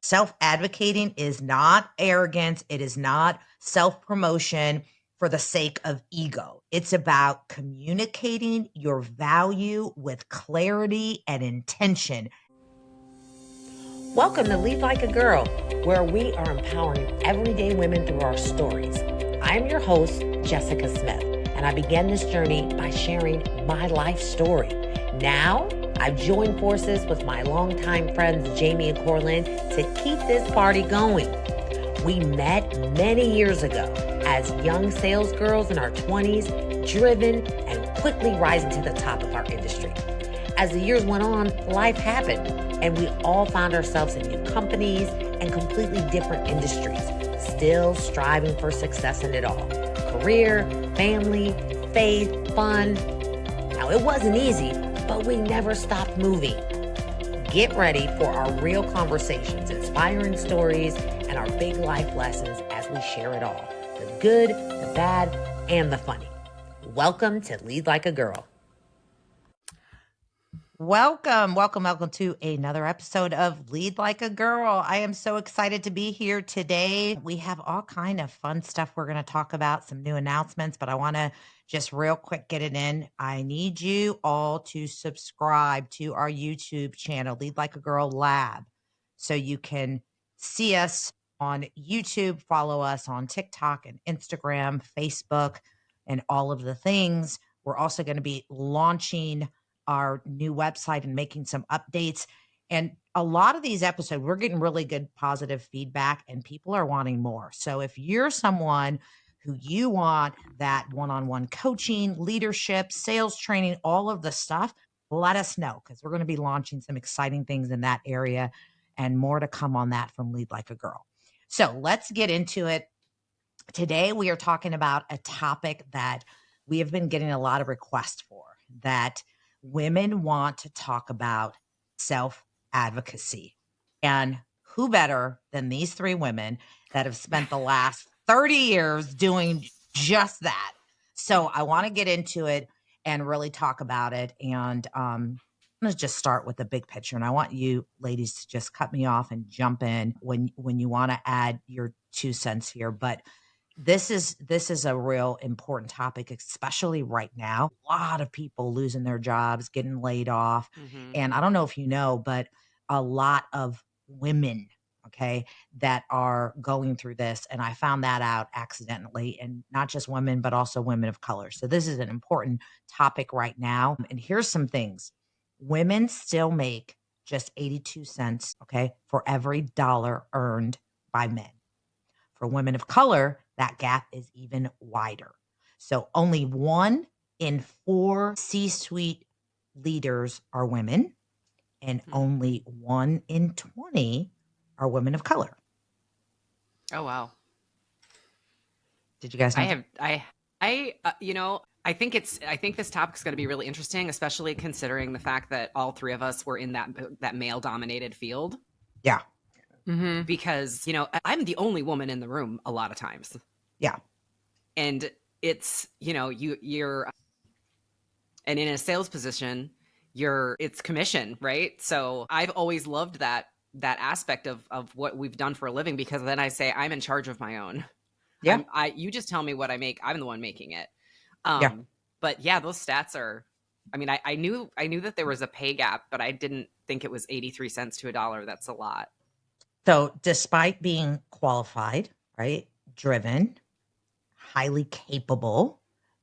Self-advocating is not arrogance. It is not self-promotion for the sake of ego. It's about communicating your value with clarity and intention. Welcome to Lead Like a Girl, where we are empowering everyday women through our stories. I'm your host, Jessica Smith, and I began this journey by sharing my life story. Now, I've joined forces with my longtime friends, Jamie and Coralyn, to keep this party going. We met many years ago as young sales girls in our 20s, driven and quickly rising to the top of our industry. As the years went on, life happened, and we all found ourselves in new companies and completely different industries, still striving for success in it all. Career, family, faith, fun. Now, it wasn't easy, but we never stopped moving. Get ready for our real conversations, inspiring stories, and our big life lessons as we share it all. The good, the bad, and the funny. Welcome to Lead Like a Girl. Welcome to another episode of Lead Like a Girl. I am so excited to be here today. We have all kind of fun stuff we're going to talk about, some new announcements, but I want to just real quick get it in. I need you all to subscribe to our YouTube channel, Lead Like a Girl Lab, so you can see us on YouTube, follow us on TikTok and Instagram, Facebook, and all of the things. We're also going to be launching our new website and making some updates. And a lot of these episodes, we're getting really good positive feedback and people are wanting more. So if you're someone who you want that one-on-one coaching, leadership, sales training, all of the stuff, let us know because we're going to be launching some exciting things in that area and more to come on that from Lead Like a Girl. So let's get into it. Today, we are talking about a topic that we have been getting a lot of requests for, that women want to talk about self-advocacy. And who better than these three women that have spent the last 30 years doing just that? So I want to get into it and really talk about it. And I'm going to just start with the big picture. And I want you ladies to just cut me off and jump in when you want to add your 2 cents here. But this is a real important topic, especially right now. A lot of people losing their jobs, getting laid off. And I don't know if you know, but a lot of women, okay, that are going through this. And I found that out accidentally, and not just women, but also women of color. So this is an important topic right now. And here's some things. Women still make just 82 cents, okay, for every dollar earned by men. For women of color, that gap is even wider. So only 1 in 4 C-suite leaders are women, and only 1 in 20 are women of color. Oh, wow. Did you guys know? I think this topic's going to be really interesting, especially considering the fact that all three of us were in that male dominated field. Yeah. Because, I'm the only woman in the room a lot of times. Yeah. And it's, you're, and in a sales position, it's commission, right? So I've always loved that aspect of what we've done for a living, because then I say I'm in charge of my own. Yeah. You just tell me what I make. I'm the one making it. Yeah. But yeah, those stats are, I knew that there was a pay gap, but I didn't think it was 83 cents to $1. That's a lot. So despite being qualified, right, driven, highly capable,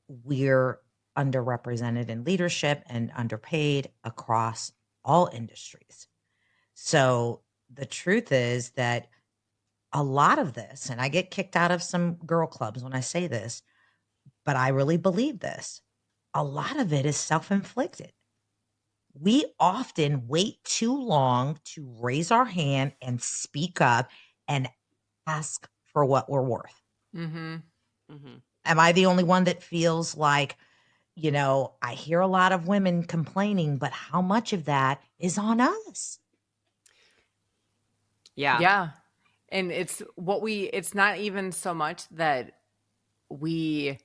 we're underrepresented in leadership and underpaid across all industries. So the truth is that a lot of this, and I get kicked out of some girl clubs when I say this, but I really believe this, a lot of it is self-inflicted. We often wait too long to raise our hand and speak up and ask for what we're worth. Am I the only one that feels like, I hear a lot of women complaining, but how much of that is on us? Yeah. Yeah. And it's not even so much that we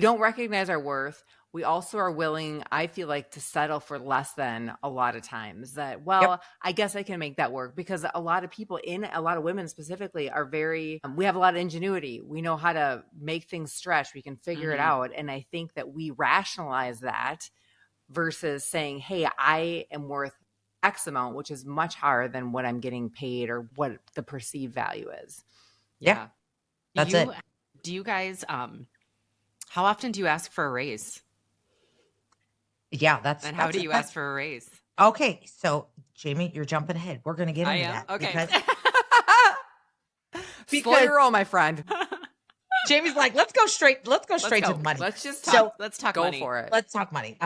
don't recognize our worth. we also are willing, I feel like, to settle for less than a lot of times. That, Yep. I guess I can make that work, because a lot of people, a lot of women specifically, are very, we have a lot of ingenuity. We know how to make things stretch. We can figure it Mhm. out. And I think that we rationalize that versus saying, hey, I am worth X amount, which is much higher than what I'm getting paid or what the perceived value is. Yeah, Yeah. that's it. Do you guys how often do you ask for a raise? Yeah, And how that's do it. you ask for a raise? Okay. So Jamie, you're jumping ahead. We're going to get I into am. that Okay. Slow because your roll, my friend. Jamie's like, let's go straight. Let's go Let's straight to go. the money. Let's just talk. So Let's talk Go money. for it. let's talk money.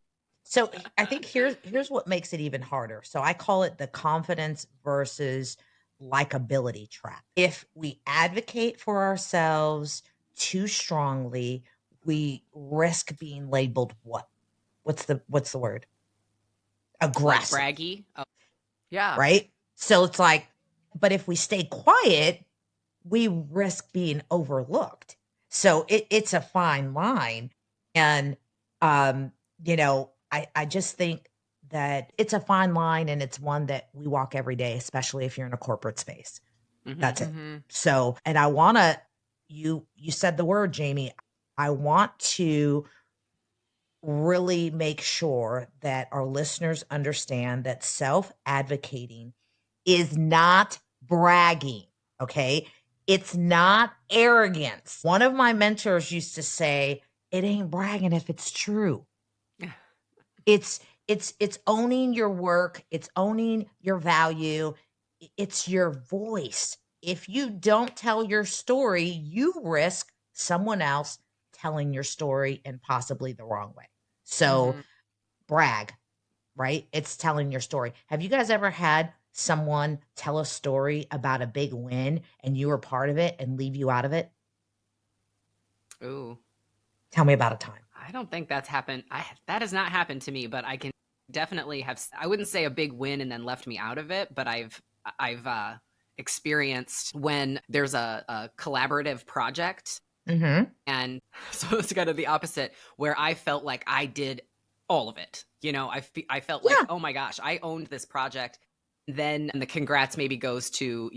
So I think here's what makes it even harder. So I call it the confidence versus likability trap. If we advocate for ourselves too strongly, we risk being labeled what? What's the word? Like Aggressive, braggy. Oh, Yeah. right? So it's like, but if we stay quiet, we risk being overlooked. So it's a fine line. And, um, I just think that it's a fine line and it's one that we walk every day, especially if you're in a corporate space. mhm. That's it. Mm-hmm. So, and I want to, you said the word, Jamie. I want to really make sure that our listeners understand that self advocating is not bragging. Okay. It's not arrogance. One of my mentors used to say, it ain't bragging if it's true. It's it's owning your work, it's owning your value, it's your voice. If you don't tell your story, you risk someone else telling your story and possibly the wrong way. So Mm-hmm. brag, right? It's telling your story. Have you guys ever had someone tell a story about a big win and you were part of it and leave you out of it? Ooh. Tell me about a time. I don't think that's happened. That has not happened to me, but I can definitely have. I wouldn't say a big win and then left me out of it, but I've experienced when there's a collaborative project, Mhm. and so it's kind of the opposite, where I felt like I did all of it. I felt like, Yeah. oh my gosh, I owned this project. Then the congrats maybe goes to,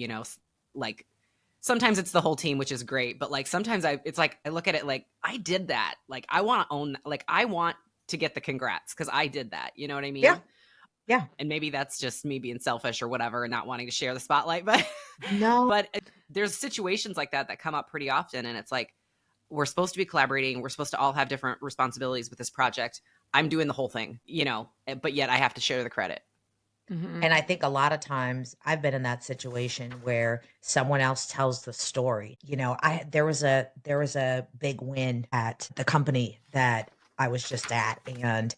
like sometimes it's the whole team, which is great, but like sometimes it's like I look at it like I did that. Like I want to own, like I want to get the congrats because I did that. You know what I Yeah. mean? Yeah. And maybe that's just me being selfish or whatever and not wanting to share the spotlight, but No. but there's situations like that that come up pretty often, and it's like we're supposed to be collaborating, we're supposed to all have different responsibilities with this project. I'm doing the whole thing, but yet I have to share the credit. Mm-hmm. And I think a lot of times I've been in that situation where someone else tells the story. I there was a big win at the company that I was just at, and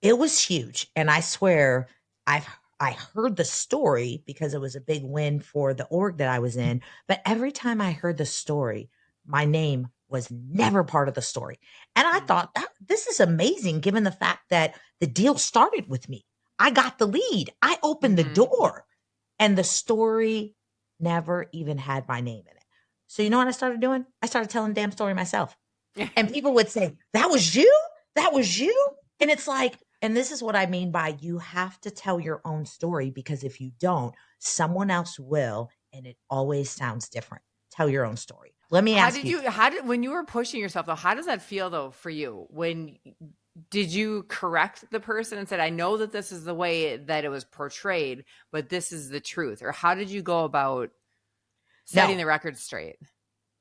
it was huge. And I swear I heard the story because it was a big win for the org that I was in. But every time I heard the story, my name was never part of the story. And I Mm. thought this is amazing given the fact that the deal started with me. I got the lead. I opened the Mm-hmm. door and the story never even had my name in it. So you know what I started doing? I started telling the damn story myself. And people would say, "That was you? That was you?" And it's like, and this is what I mean by you have to tell your own story because if you don't, someone else will, and it always sounds different. Tell your own story. Let me ask you. When you were pushing yourself though, how does that feel though for you? Did you correct the person and said, I know that this is the way that it was portrayed, but this is the truth? Or how did you go about setting No. the record straight?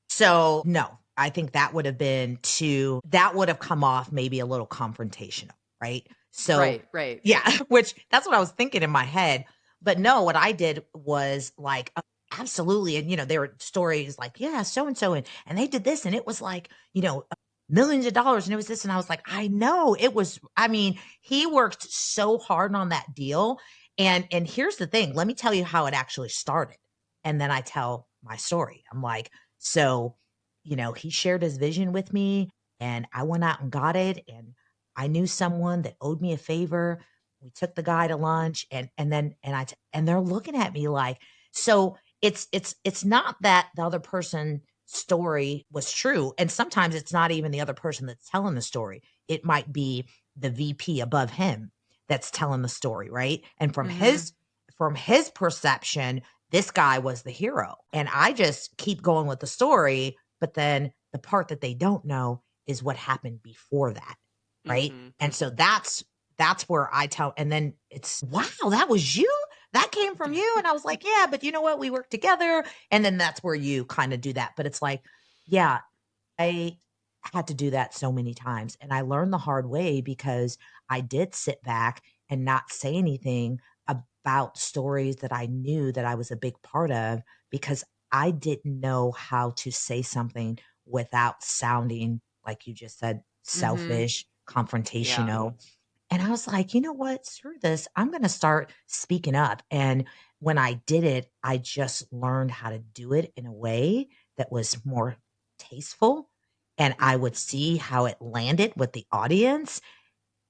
So, no, I think that would have come off maybe a little confrontational, right? So, Right. yeah, which that's what I was thinking in my head. But no, what I did was like, absolutely. And, there were stories like, yeah, so and so, and they did this. And it was like, millions of dollars. And it was this. And I was like, I know it was, I mean, he worked so hard on that deal. And here's the thing, let me tell you how it actually started. And then I tell my story. I'm like, so, he shared his vision with me and I went out and got it. And I knew someone that owed me a favor. We took the guy to lunch and they're looking at me like, so it's not that the other person's story was true. And sometimes it's not even the other person that's telling the story. it might be the VP above him that's telling the story, right? And Mm-hmm. from his perception, this guy was the hero. And I just keep going with the story, but then the part that they don't know is what happened before that, right? Mm-hmm. And so that's where I tell, and then it's, wow, that was you? That came from you? And I was like, yeah, but you know what? We work together. And then that's where you kind of do that. But it's like, yeah, I had to do that so many times. And I learned the hard way because I did sit back and not say anything about stories that I knew that I was a big part of because I didn't know how to say something without sounding, like you just said, Mm-hmm. selfish, Yeah. confrontational. And I was like, you know what? Screw this. I'm going to start speaking up. And when I did it, I just learned how to do it in a way that was more tasteful. And I would see how it landed with the audience.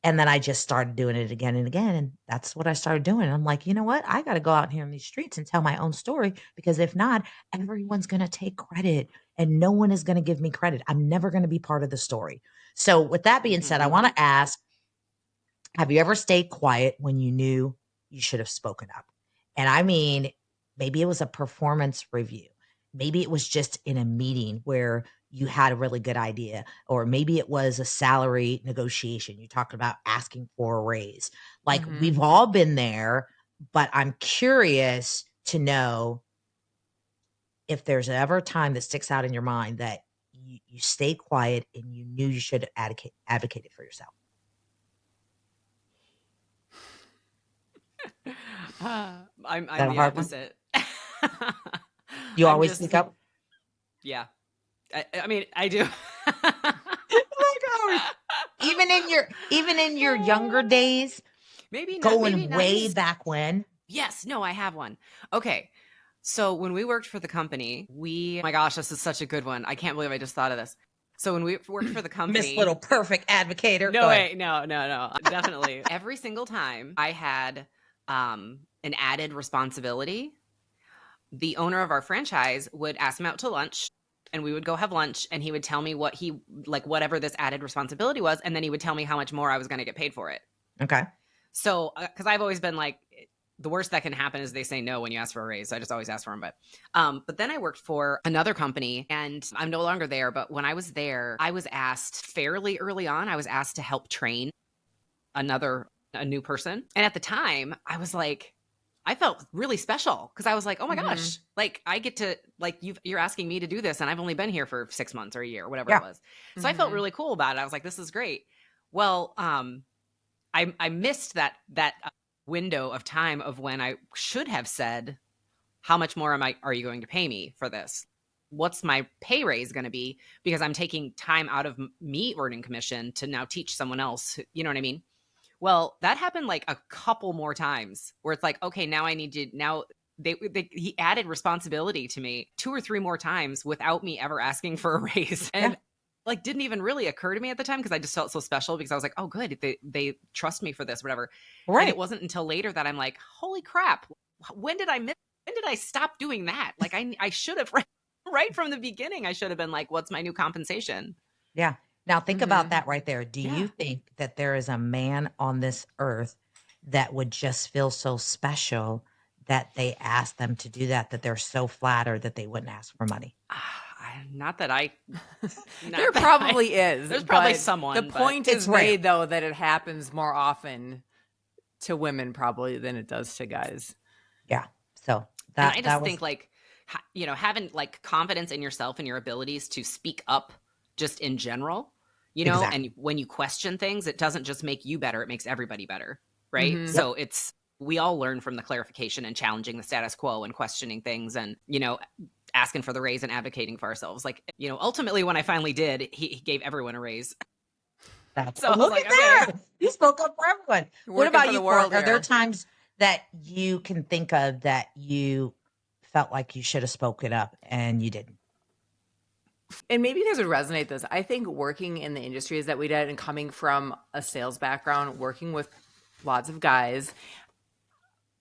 And then I just started doing it again and again. And that's what I started doing. And I'm like, you know what? I got to go out here in these streets and tell my own story because if not, everyone's going to take credit and no one is going to give me credit. I'm never going to be part of the story. So, with that being said, I Mm-hmm. want to ask, have you ever stayed quiet when you knew you should have spoken up? And I mean, maybe it was a performance review. Maybe it was just in a meeting where you had a really good idea, or maybe it was a salary negotiation. You talked about asking for a raise. Like Mm-hmm. we've all been there, but I'm curious to know if there's ever a time that sticks out in your mind that you stayed quiet and you knew you should have advocated for yourself. I'm That a the hard one? opposite. You I'm always just speak up? yeah. I mean, I do. Oh my gosh. Even in your younger days, Maybe not. Maybe going not. way back when. Yes. No, I have one. Okay. So when we worked for the company, oh my gosh, this is such a good one. I can't believe I just thought of this. So when we worked for the Miss company, Little Perfect Advocator. no Go ahead. way, no, definitely. Every single time I had an added responsibility, the owner of our franchise would ask me out to lunch and we would go have lunch and he would tell me what he like whatever this added responsibility was and then he would tell me how much more I was going to get paid for it. Okay. So cuz I've always been like the worst that can happen is they say no when you ask for a raise. So I just always ask for them. But then I worked for another company and I'm no longer there. But when I was there, I was asked fairly early on, I was asked to help train a new person. And at the time I was like, I felt really special because I was like, oh my Mm-hmm. gosh, like I get to like you're asking me to do this and I've only been here for 6 months or a year or whatever it Yeah. was. So I felt Mm-hmm. really cool about it. I was like, this is great. Well, I missed that window of time of when I should have said, how much more are you going to pay me for this? What's my pay raise going to be? Because I'm taking time out of me earning commission to now teach someone else. You know what I mean? Well, that happened like a couple more times where it's like, okay, now I need to now he added responsibility to me 2 or 3 more times without me ever asking for a raise. Yeah. And like didn't even really occur to me at the time because I just felt so special because I was like, oh good, they trust me for this, whatever. And it Right. wasn't until later that I'm like, holy crap, when did I miss when did I stop doing that? Like I should have right from the beginning, I should have been like, what's my new compensation? Yeah. Now think about Mm-hmm. that right there. Do you Yeah. think that there is a man on this earth that would just feel so special that they ask them to do that, that they're so flattered that they wouldn't ask for money? Not that I There not that I probably is. there's probably But someone, the but point It's is rare. made, though, that it happens more often to women probably than it does to guys. Yeah. So and I that just was think like having like confidence in yourself and your abilities to speak up just in general, exactly. and when you question things, it doesn't just make you better, it makes everybody better, right? Mm-hmm. Yep. So it's we all learn from the clarification and challenging the status quo and questioning things and asking for the raise and advocating for ourselves. Like, ultimately when I finally did, he gave everyone a raise. That's So I was look like, at okay. there. You spoke up for everyone. What Working about for the you, Coralyn? world Are there here. times that you can think of that you felt like you should have spoken up and you didn't? And maybe you guys would resonate this. I think working in the industries that we did and coming from a sales background, working with lots of guys,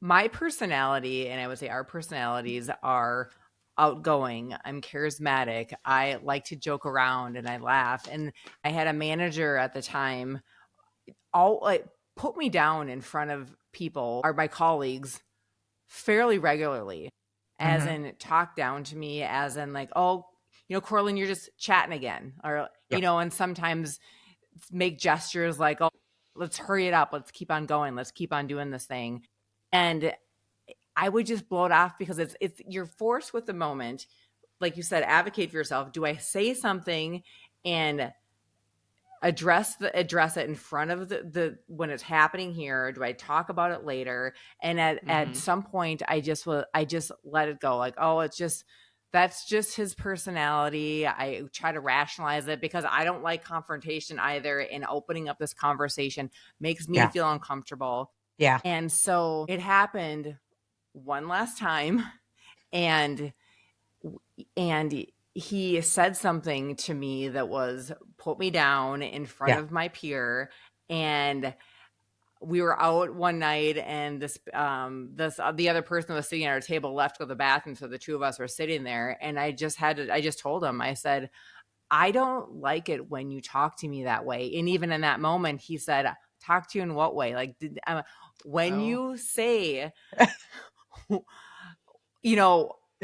my personality, and I would say our personalities are outgoing, I'm charismatic, I like to joke around and I laugh. And I had a manager at the time all like put me down in front of people or my colleagues fairly regularly, as Mhm. in talk down to me, as in like, oh, Coralyn, you're just chatting again, or Yep. and sometimes make gestures like, oh, let's hurry it up, let's keep on going, let's keep on doing this thing. And I would just blow it off because it's you're forced with the moment. Like you said, advocate for yourself. Do I say something and address it in front of the when it's happening here? Do I talk about it later? And at some point, I just let it go. Like, oh, that's just his personality. I try to rationalize it because I don't like confrontation either. And opening up this conversation makes me Yeah. feel uncomfortable. Yeah. And so it happened one last time, and he said something to me that was put me down in front Yeah. of my peer. And we were out one night, and the other person that was sitting at our table left to go to the bathroom, so the two of us were sitting there. And I just told him, I said, I don't like it when you talk to me that way. And even in that moment, he said, talk to you in what way? Like, when Oh. you say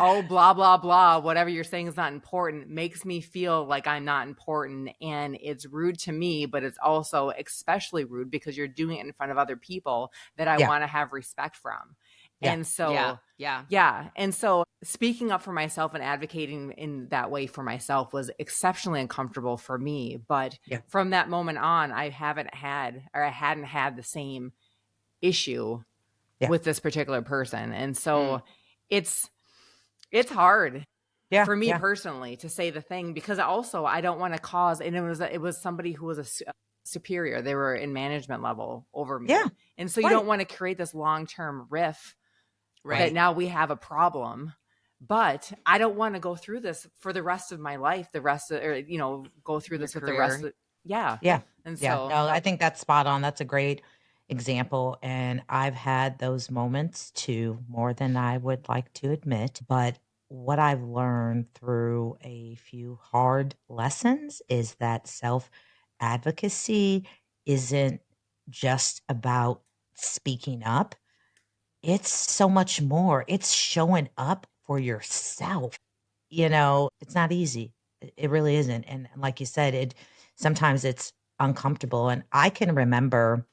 oh, blah, blah, blah, whatever you're saying is not important, makes me feel like I'm not important. And it's rude to me, but it's also especially rude because you're doing it in front of other people that I Yeah. want to have respect from. Yeah. And so, Yeah. yeah. And so speaking up for myself and advocating in that way for myself was exceptionally uncomfortable for me. But Yeah. from that moment on, I hadn't had the same issue Yeah. with this particular person. And so Mm. it's hard Yeah. for me Yeah. personally to say the thing, because also I don't want to cause, and it was somebody who was a superior. They were in management level over Yeah. me. And so you Right. don't want to create this long-term riff that Right. now we have a problem. But I don't want to go through this for the rest of my life, go through Your this with the rest career. of yeah. Yeah. And Yeah. so No, I think that's spot on. That's a great example. And I've had those moments too, more than I would like to admit. But what I've learned through a few hard lessons is that self advocacy isn't just about speaking up, it's so much more. It's showing up for yourself. It's not easy. It really isn't. And like you said, sometimes it's uncomfortable. And I can remember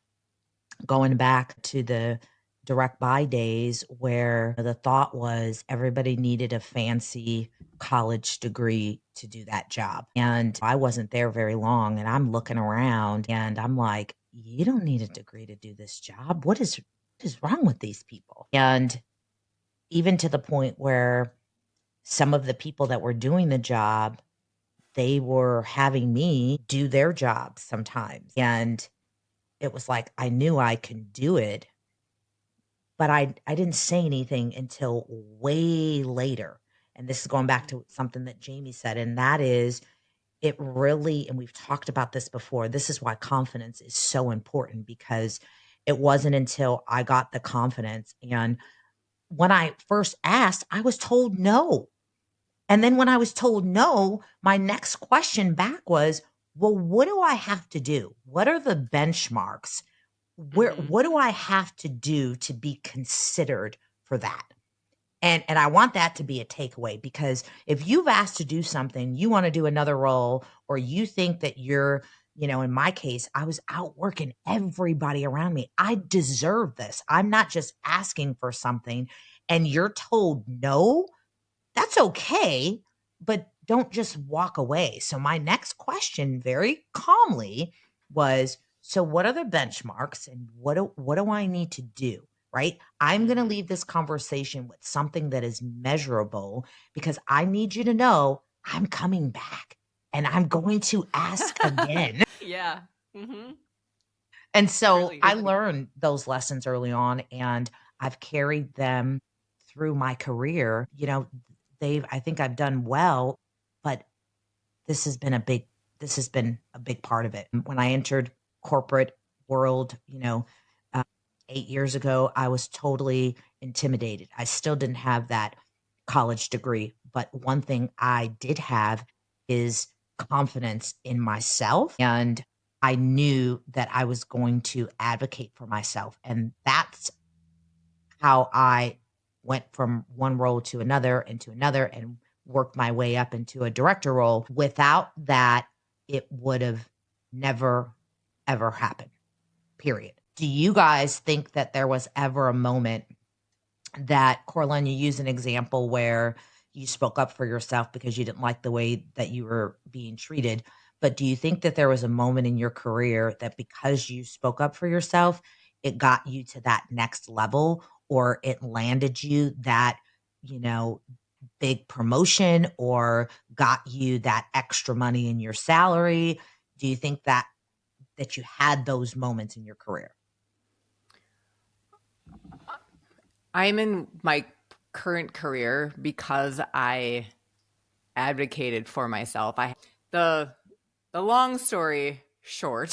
going back to the direct buy days where the thought was everybody needed a fancy college degree to do that job. And I wasn't there very long, and I'm looking around and I'm like, you don't need a degree to do this job. What is wrong with these people? And even to the point where some of the people that were doing the job, they were having me do their jobs sometimes. And it was like I knew I could do it, but I didn't say anything until way later. And this is going back to something that Jamie said, and that is it really, and we've talked about this before, this is why confidence is so important, because it wasn't until I got the confidence. And when I first asked, I was told no. And then when I was told no, my next question back was, well, what do I have to do? What are the benchmarks? Mm-hmm. What do I have to do to be considered for that? And I want that to be a takeaway, because if you've asked to do something, you want to do another role, or you think that in my case, I was outworking everybody around me. I deserve this. I'm not just asking for something and you're told no, that's okay, but don't just walk away. So my next question very calmly was, so what are the benchmarks and what do I need to do? Right? I'm going to Mm-hmm. leave this conversation with something that is measurable, because I need you to know I'm coming back and I'm going to ask again. Yeah. Mm-hmm. And It's so really I good. learned those lessons early on, and I've carried them through my career. I think I've done well, but this has been a big, this has been a big part of it. When I entered corporate world, uh, 8 years ago, I was totally intimidated. I still didn't have that college degree, but one thing I did have is confidence in myself. And I knew that I was going to advocate for myself. And that's how I went from one role to another and to another and worked my way up into a director role. Without that, it would have never, ever happened, period. Do you guys think that there was ever a moment that, Coralyn, you use an example where you spoke up for yourself because you didn't like the way that you were being treated? But do you think that there was a moment in your career that because you spoke up for yourself, it got you to that next level, or it landed you that, you know, big promotion, or got you that extra money in your salary? Do you think that you had those moments in your career? I'm in my current career because I advocated for myself. The the long story short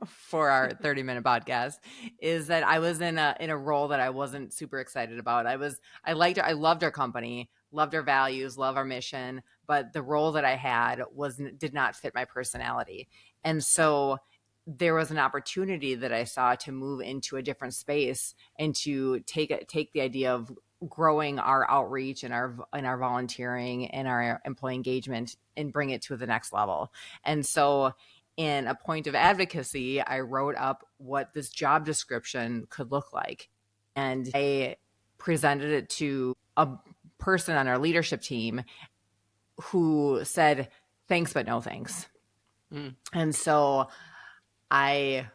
for our 30-minute podcast is that I was in a role that I wasn't super excited about. I loved our company, loved our values, love our mission, but the role that I had did not fit my personality. And so there was an opportunity that I saw to move into a different space and to take the idea of growing our outreach and our volunteering and our employee engagement and bring it to the next level. And so in a point of advocacy, I wrote up what this job description could look like. And I presented it to a person on our leadership team who said, thanks, but no thanks. Mm. And so I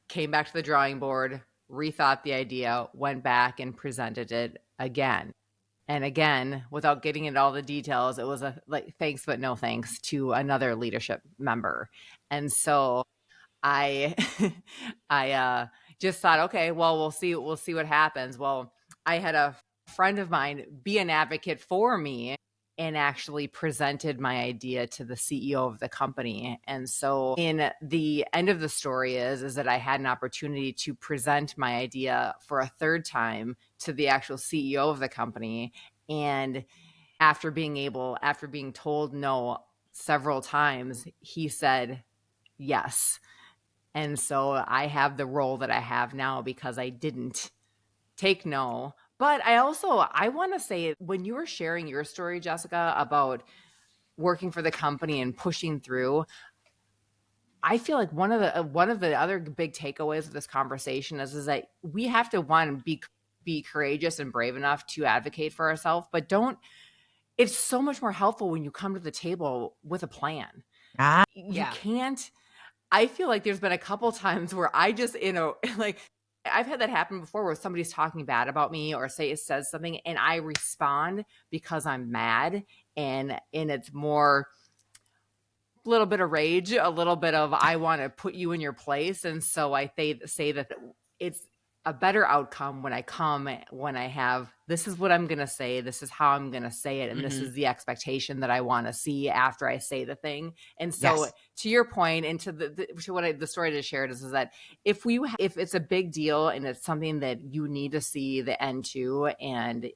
came back to the drawing board, rethought the idea, went back and presented it again. And again, without getting into all the details, it was thanks but no thanks to another leadership member. And so I I just thought, okay, well, we'll see what happens. Well, I had a friend of mine be an advocate for me and actually presented my idea to the CEO of the company. And so in the end of the story is that I had an opportunity to present my idea for a third time to the actual CEO of the company. And after being told no several times, he said yes. And so I have the role that I have now because I didn't take no. But I want to say, when you were sharing your story, Jessica, about working for the company and pushing through, I feel like one of the other big takeaways of this conversation is that we have to be courageous and brave enough to advocate for ourselves, but don't. It's so much more helpful when you come to the table with a plan. Ah, You can't. I feel like there's been a couple times where I just, like, I've had that happen before where somebody's talking bad about me or says something and I respond because I'm mad, and it's more a little bit of rage, a little bit of I want to put you in your place. And so I say that it's a better outcome when I have, this is what I'm going to say, this is how I'm going to say it, and this is the expectation that I want to see after I say the thing. And so yes. to your point, and to the story I just shared is that if it's a big deal and it's something that you need to see the end to, and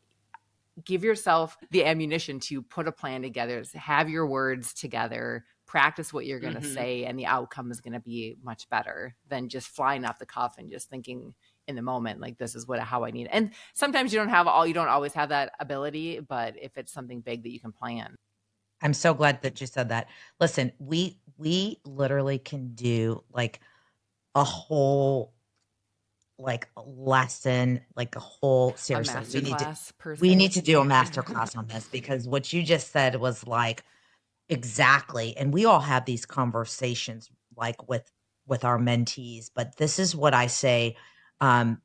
give yourself the ammunition to put a plan together, have your words together, practice what you're going to say, and the outcome is going to be much better than just flying off the cuff and just thinking in the moment, like, this is how I need it. And sometimes you don't always have that ability, but if it's something big that you can plan. I'm so glad that you said that. Listen, we literally can do like a whole lesson, like a whole, A seriously, masterclass per we se. need to do a master class on this, because what you just said was like exactly. And we all have these conversations like with our mentees, but this is what I say, um,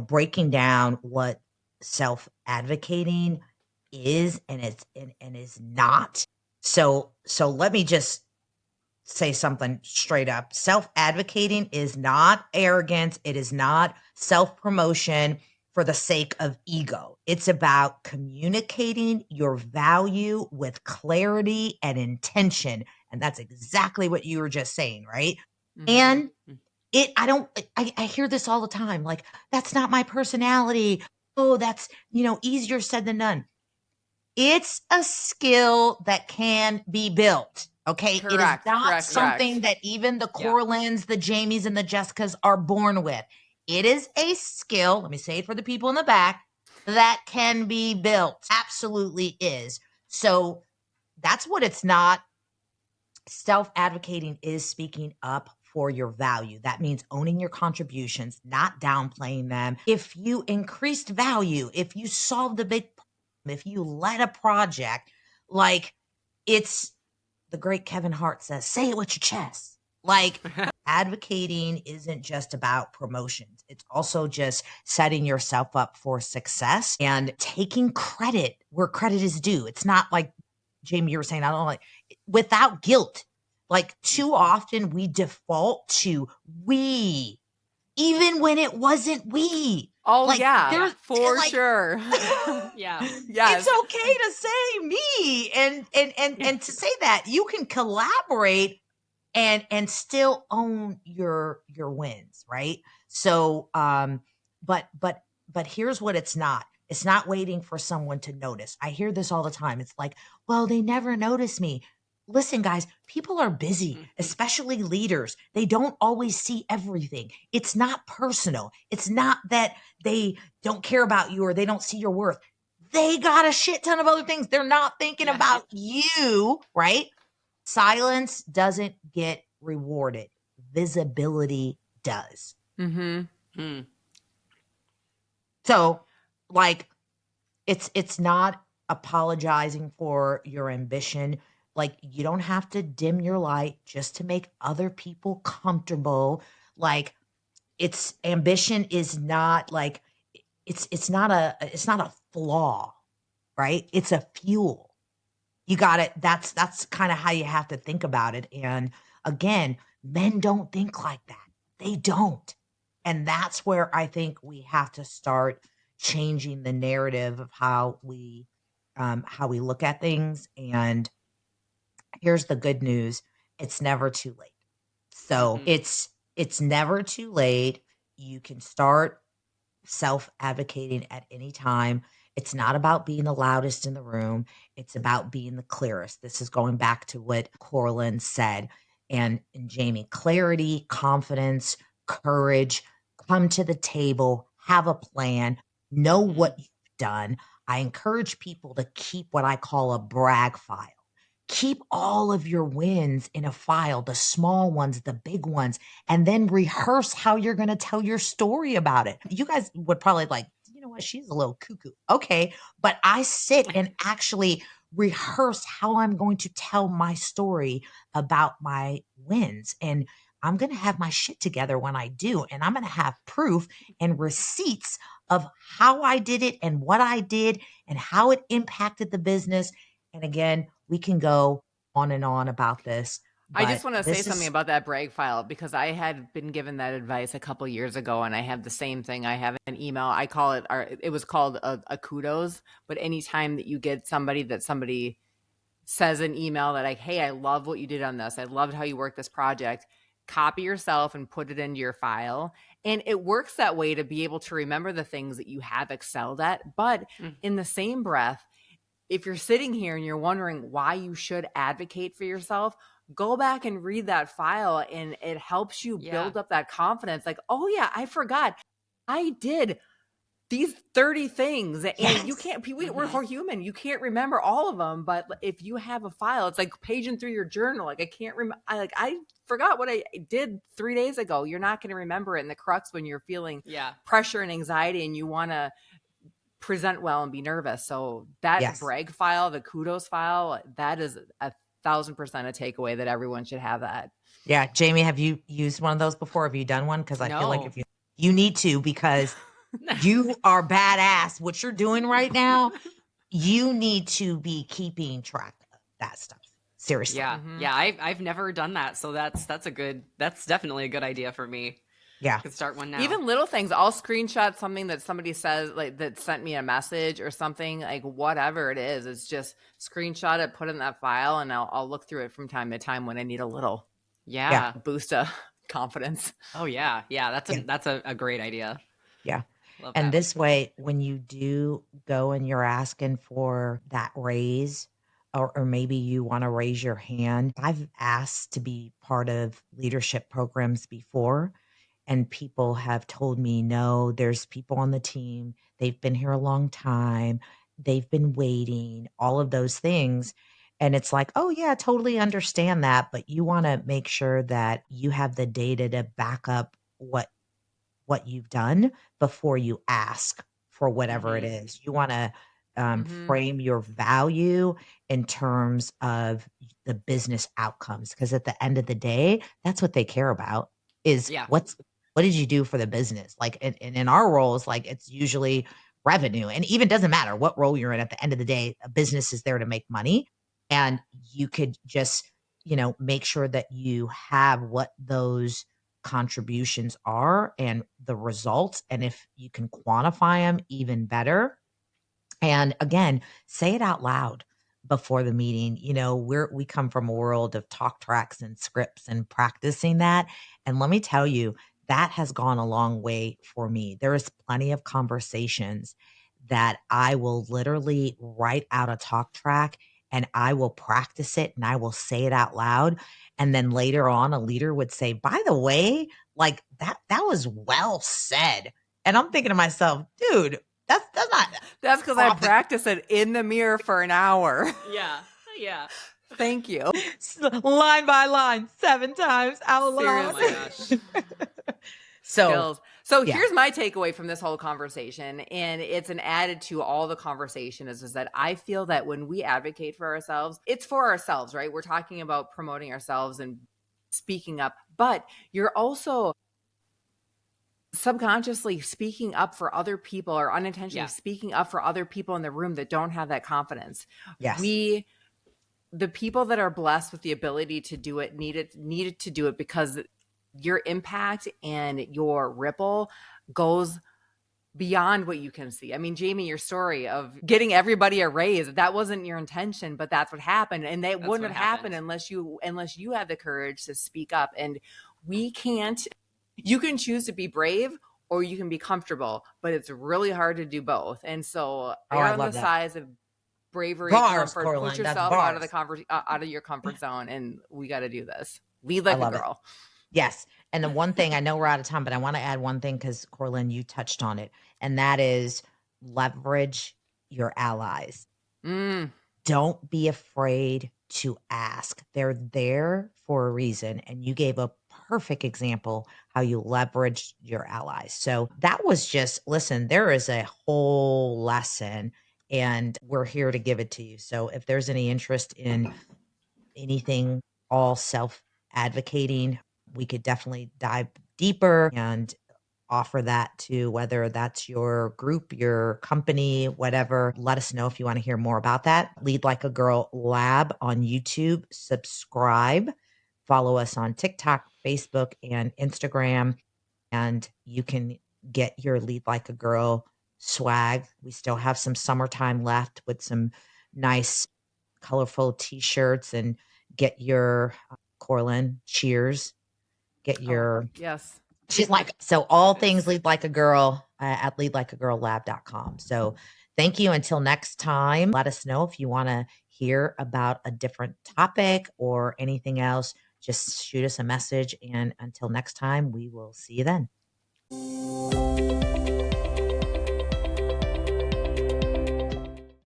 breaking down what self-advocating is and is not. So let me just say something straight up. Self-advocating is not arrogance. It is not self-promotion for the sake of ego. It's about communicating your value with clarity and intention. And that's exactly what you were just saying, right? And I hear this all the time. Like, that's not my personality. Oh, that's, easier said than done. It's a skill that can be built. Okay. It is Correct. not Correct. Correct. something that even the Yeah. Coralyns, the Jamies, and the Jessicas are born with. It is a skill. Let me say it for the people in the back that can be built. Absolutely is. So that's what it's not. Self-advocating is speaking up for your value. That means owning your contributions, not downplaying them. If you increased value, if you solved a big problem, if you led a project, like it's the great Kevin Hart says, say it with your chest. Like advocating isn't just about promotions. It's also just setting yourself up for success and taking credit where credit is due. It's not like Jamie, you were saying, I don't like without guilt. Like too often we default to we, even when it wasn't we. Oh Like yeah, there's for like sure. Yeah. Yes. it's okay to say me and to say that you can collaborate and still own your wins, right? So but here's what it's not waiting for someone to notice. I hear this all the time. It's like, well, they never notice me. Listen, guys, people are busy, especially leaders. They don't always see everything. It's not personal. It's not that they don't care about you or they don't see your worth. They got a shit ton of other things. They're not thinking Yeah. about you, right? Silence doesn't get rewarded. Visibility does. Mm-hmm. Hmm. So, like it's not apologizing for your ambition. Like you don't have to dim your light just to make other people comfortable. Like it's ambition is not like it's not a flaw, right? It's a fuel. You got it. That's kind of how you have to think about it. And again, men don't think like that. They don't. And that's where I think we have to start changing the narrative of how we look at things. And here's the good news. It's never too late. So Mm-mm. it's never too late. You can start self advocating at any time. It's not about being the loudest in the room. It's about being the clearest. This is going back to what Coralyn said and Jamie clarity, confidence, courage, come to the table, have a plan, know Mm. what you've done. I encourage people to keep what I call a brag file. Keep all of your wins in a file, the small ones, the big ones, and then rehearse how you're going to tell your story about it. You guys would probably like, you know what, she's a little cuckoo. Okay. But I sit and actually rehearse how I'm going to tell my story about my wins. And I'm going to have my shit together when I do. And I'm going to have proof and receipts of how I did it and what I did and how it impacted the business. And again, we can go on and on about this, I just but want to say this something is about that brag file because I had been given that advice a couple years ago, and I have the same thing. I have an email. I call it, or it was called a kudos. But anytime that you get somebody says an email that like, hey, I love what you did on this. I loved how you worked this project. Copy yourself and put it into your file. And it works that way to be able to remember the things that you have excelled at. But Mm. in the same breath, if you're sitting here and you're wondering why you should advocate for yourself, go back and read that file and it helps you Yeah. build up that confidence. Like, oh yeah, I forgot. I did these 30 things and you yes. can't we're Mhm. human, you can't remember all of them, but if you have a file, it's like paging through your journal. Like I can't remember, I forgot what I did 3 days ago. You're not going to remember it in the crux when you're feeling Yeah. pressure and anxiety and you want to present well and be nervous. So that Yes. brag file, the kudos file, that is 1,000% a takeaway that everyone should have that. Yeah. Jamie, have you used one of those before? Have you done one? Because I feel like No. if you need to, because you are badass. What you're doing right now, you need to be keeping track of that stuff. Seriously. Yeah. Mm-hmm. Yeah. I've never done that. So that's definitely a good idea for me. Yeah. Could start one now. Even little things, I'll screenshot something that somebody says, like that sent me a message or something, like whatever it is. It's just screenshot it, put it in that file, and I'll look through it from time to time when I need a little Yeah. Yeah. boost of confidence. Oh yeah. Yeah. Yeah. That's a great idea. Yeah. Love And that. this way, when you do go and you're asking for that raise, or maybe you want to raise your hand, I've asked to be part of leadership programs before, and people have told me, no, there's people on the team. They've been here a long time. They've been waiting, all of those things. And it's like, oh, yeah, totally understand that. But you want to make sure that you have the data to back up what you've done before you ask for whatever it Hmm. is. You want to Mm-hmm. frame your value in terms of the business outcomes, because at the end of the day, that's what they care about is Yeah. what did you do for the business? Like, and in our roles, like it's usually revenue, and even doesn't matter what role you're in. At the end of the day, a business is there to make money, and you could just make sure that you have what those contributions are and the results. And if you can quantify them, even better. And again, say it out loud before the meeting. We come from a world of talk tracks and scripts and practicing that. And let me tell you, that has gone a long way for me. There is plenty of conversations that I will literally write out a talk track and I will practice it and I will say it out loud. And then later on, a leader would say, by the way, like that was well said. And I'm thinking to myself, dude, that's not That's because I profit. practice it in the mirror for an hour. Yeah. Yeah. Thank you. Line by line, 7 times out Oh loud. my Seriously. gosh. So, Skills. So yeah. here's my takeaway from this whole conversation, and it's an added to all the conversation is that I feel that when we advocate for ourselves, it's for ourselves, right? We're talking about promoting ourselves and speaking up, but you're also subconsciously speaking up for other people or unintentionally Yeah. speaking up for other people in the room that don't have that confidence. Yes. The people that are blessed with the ability to do it needed to do it because your impact and your ripple goes beyond what you can see. I mean, Jamie, your story of getting everybody a raise, that wasn't your intention, but that's what happened. And that That's wouldn't what have happened happened. unless you had the courage to speak up. And we can't, you can choose to be brave or you can be comfortable, but it's really hard to do both. And so Oh, I err on the love that. size of bravery, Bars, comfort, push Coralyn. That's yourself out of bars. the out of your comfort zone. And we got to do this. Lead I like a love it. girl. Yes. And the one thing, I know we're out of time, but I want to add one thing because Coralyn, you touched on it, and that is leverage your allies. Mm, Don't be afraid to ask. They're there for a reason. And you gave a perfect example how you leveraged your allies. So that was just, listen, there is a whole lesson and we're here to give it to you. So if there's any interest in anything, all self advocating, we could definitely dive deeper and offer that to whether that's your group, your company, whatever. Let us know if you want to hear more about that. Lead Like a Girl Lab on YouTube. Subscribe. Follow us on TikTok, Facebook, and Instagram. And you can get your Lead Like a Girl swag. We still have some summertime left with some nice, colorful t shirts and get your Coralyn cheers. Get oh, your yes. She's like, so all things Yes. Lead Like a Girl at leadlikeagirllab.com. So thank you. Until next time, let us know if you want to hear about a different topic or anything else. Just shoot us a message. And until next time, we will see you then.